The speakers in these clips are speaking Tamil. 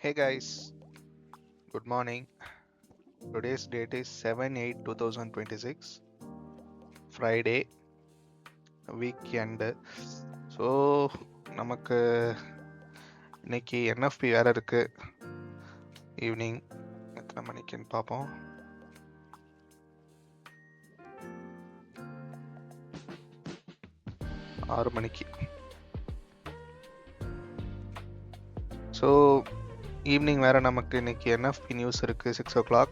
Hey guys, good morning. Today's date is 7/8/2026, Friday, weekend. So நமக்கு இன்னைக்கு என்எஃப்பி வேற இருக்கு. ஈவினிங் எத்தனை மணிக்குன்னு பார்ப்போம். ஆறு மணிக்கு. ஸோ ஈவினிங் வேற நமக்கு இன்னைக்கு என்எஃப்பி நியூஸ் இருக்கு. 6 o'clock.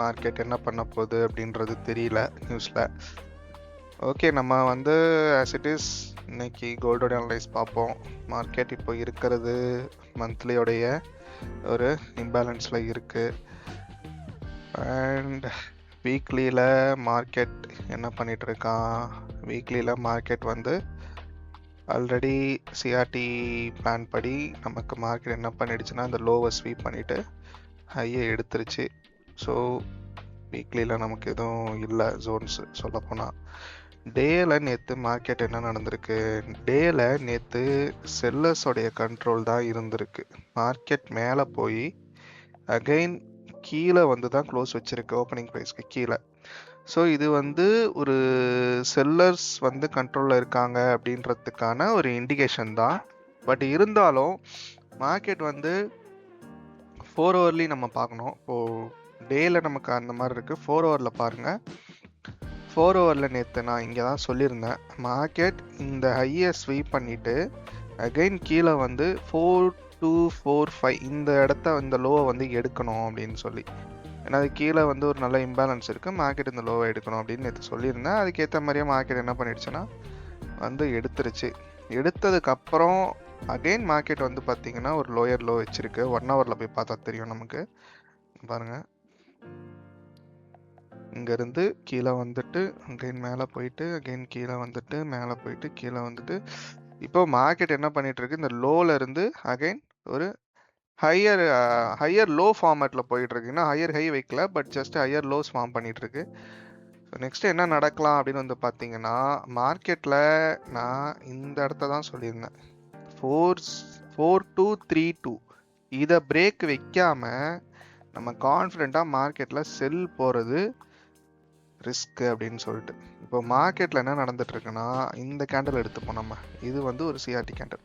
மார்க்கெட் என்ன பண்ண போகுது அப்படின்றது தெரியல நியூஸில். ஓகே, நம்ம வந்து ஆஸ் இட் இஸ் இன்னைக்கு கோல்டோட அனலைஸ் பார்ப்போம். மார்க்கெட் இப்போ இருக்கிறது மந்த்லியோடைய ஒரு இம்பேலன்ஸில் இருக்குது. அண்ட் வீக்லியில் மார்க்கெட் என்ன பண்ணிகிட்ருக்கான்? வீக்லியில் மார்க்கெட் வந்து ஆல்ரெடி சிஆர்டி பிளான் படி நமக்கு மார்க்கெட் என்ன பண்ணிடுச்சுன்னா அந்த லோவை ஸ்வீப் பண்ணிவிட்டு ஹையை எடுத்துருச்சு. ஸோ வீக்லியில் நமக்கு எதுவும் இல்லை ஜோன்ஸ் சொல்லப்போனால். டேயில் நேற்று மார்க்கெட் என்ன நடந்திருக்கு? டேயில் நேற்று செல்லர்ஸோடைய கண்ட்ரோல் தான் இருந்திருக்கு. மார்க்கெட் மேலே போய் அகைன் கீழே வந்து தான் க்ளோஸ் வச்சிருக்கு, ஓப்பனிங் ப்ரைஸ்க்கு கீழே. ஸோ இது வந்து ஒரு செல்லர்ஸ் வந்து கண்ட்ரோலில் இருக்காங்க அப்படின்றதுக்கான ஒரு இண்டிகேஷன் தான். பட் இருந்தாலும் மார்க்கெட் வந்து 4 ஹவர்லி நம்ம பார்க்கணும். இப்போது டேயில் நமக்கு அந்த மாதிரி இருக்குது. 4 ஹவரில் பாருங்கள். 4 ஹவரில் நேற்று நான் இங்கே தான் சொல்லியிருந்தேன், மார்க்கெட் இந்த ஹையை ஸ்வீப் பண்ணிவிட்டு அகைன் கீழே வந்து 4245 இந்த இந்த லோவை வந்து எடுக்கணும் அப்படின்னு சொல்லி. ஏன்னா அது கீழே வந்து ஒரு நல்ல இம்பேலன்ஸ் இருக்குது, மார்க்கெட் இந்த லோவை எடுக்கணும் அப்படின்னு நேற்று சொல்லியிருந்தேன். அதுக்கேற்ற மாதிரியே மார்க்கெட் என்ன பண்ணிடுச்சுன்னா வந்து எடுத்துருச்சு. எடுத்ததுக்கப்புறம் அகெயின் மார்க்கெட் வந்து பார்த்திங்கன்னா ஒரு லோயர் லோ வச்சுருக்கு. 1 ஹவரில் போய் பார்த்தா தெரியும் நமக்கு. பாருங்கள், இங்கேருந்து கீழே வந்துட்டு அகைன் மேலே போயிட்டு அகைன் கீழே வந்துட்டு மேலே போயிட்டு கீழே வந்துட்டு இப்போ மார்க்கெட் என்ன பண்ணிகிட்ருக்கு? இந்த லோவில் இருந்து அகைன் ஒரு ஹையர் லோ ஃபார்மேட்டில் போயிட்டுருக்கு. இன்னும் ஹையர் ஹை வைக்கல, but just higher lows form பண்ணிகிட்ருக்கு. ஸோ நெக்ஸ்ட்டு என்ன நடக்கலாம் அப்படின்னு வந்து பார்த்தீங்கன்னா, மார்க்கெட்டில் நான் இந்த இடத்த தான் சொல்லியிருந்தேன், 4232 இதை பிரேக் வைக்காமல் நம்ம கான்ஃபிடெண்ட்டாக மார்க்கெட்டில் செல் போகிறது ரிஸ்க்கு அப்படின்னு சொல்லிட்டு. இப்போ மார்க்கெட்டில் என்ன நடந்துட்டுருக்குன்னா, இந்த கேண்டில் எடுத்துப்போம் நம்ம. இது வந்து ஒரு சிஆர்டி கேண்டில்.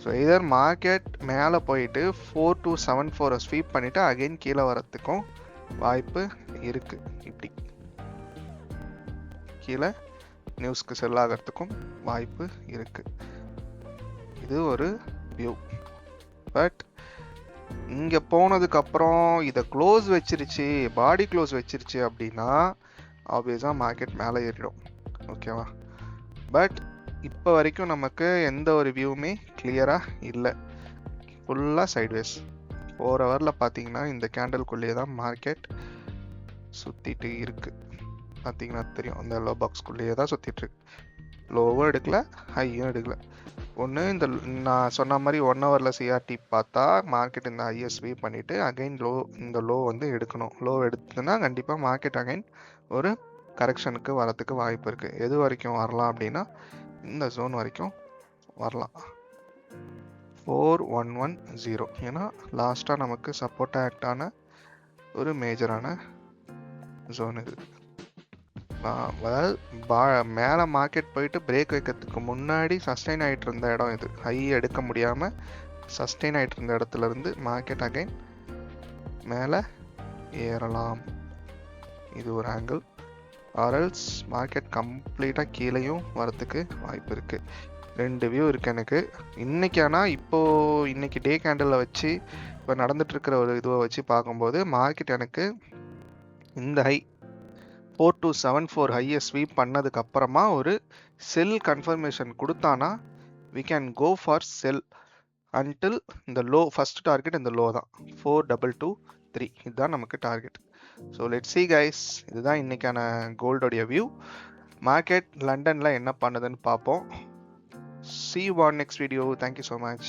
ஸோ இதர் மார்க்கெட் மேலே போயிட்டு 4274 ஸ்வீப் பண்ணிவிட்டு அகெயின் கீழே வரத்துக்கும் வாய்ப்பு இருக்குது. இப்படி கீழே நியூஸ்க்கு செல் ஆகிறதுக்கும் வாய்ப்பு இருக்குது. இது ஒரு வியூ. பட் இங்கே போனதுக்கப்புறம் இதை க்ளோஸ் வச்சிருச்சு, பாடி க்ளோஸ் வச்சிருச்சு அப்படின்னா ஆப்வியஸாக மார்க்கெட் மேலே ஏறிடும். ஓகேவா? பட் இப்போ வரைக்கும் நமக்கு எந்த ஒரு வியூவுமே கிளியராக இல்லை. ஃபுல்லாக சைட்வேஸ். 4 ஹவரில் பார்த்தீங்கன்னா இந்த கேண்டல்குள்ளேயே தான் மார்க்கெட் சுற்றிட்டு இருக்குது. பார்த்தீங்கன்னா தெரியும், அந்த லோ பாக்ஸ்குள்ளேயே தான் சுற்றிட்டுருக்கு. லோவும் எடுக்கல, ஹையும் எடுக்கல. ஒன்று இந்த நான் சொன்ன மாதிரி 1 ஹவரில் சிஆர்டி பார்த்தா மார்க்கெட் இந்த ஹையை ஸ்வீப் பண்ணிவிட்டு அகைன் இந்த லோ வந்து எடுக்கணும். லோ எடுத்துன்னா கண்டிப்பாக மார்க்கெட் அகைன் ஒரு கரெக்ஷனுக்கு வரத்துக்கு வாய்ப்பு இருக்குது. எது வரைக்கும் வரலாம் அப்படின்னா இந்த ஜோன் வரைக்கும் வரலாம், 4110. ஏன்னா லாஸ்ட்டாக நமக்கு சப்போர்ட் ஆக்ட் ஆன ஒரு மேஜரான ஜோன் இது. மேலே மார்க்கெட் போயிட்டு பிரேக் வைக்கிறதுக்கு முன்னாடி சஸ்டெயின் ஆகிட்டு இருந்த இடம் இது. ஹை எடுக்க முடியாமல் சஸ்டெயின் ஆகிட்டு இருந்த இடத்துலேருந்து மார்க்கெட் அகைன் மேலே ஏறலாம். இது ஒரு ஆங்கிள். ஆர்எல்ஸ் மார்க்கெட் கம்ப்ளீட்டாக கீழேயும் வரத்துக்கு வாய்ப்பு இருக்குது. 2 வியூ இருக்குது எனக்கு இன்னைக்கு. ஆனால் இப்போது இன்னைக்கு டே கேண்டலில் வச்சு இப்போ நடந்துட்டுருக்கிற ஒரு இதுவை வச்சு பார்க்கும்போது மார்க்கெட் எனக்கு இந்த ஹை 4274 ஹையை ஸ்வீப் பண்ணதுக்கப்புறமா ஒரு செல் கன்ஃபர்மேஷன் கொடுத்தானா we can go for sell until இந்த லோ. ஃபஸ்ட் டார்கெட் இந்த லோ தான், 4223. இதுதான் நமக்கு target. So let's see guys, இதுதான் இன்றைக்கான கோல்டோடைய வியூ. மார்க்கெட் லண்டனில் என்ன பண்ணுதுன்னு பார்ப்போம். See you on next video. Thank you so much.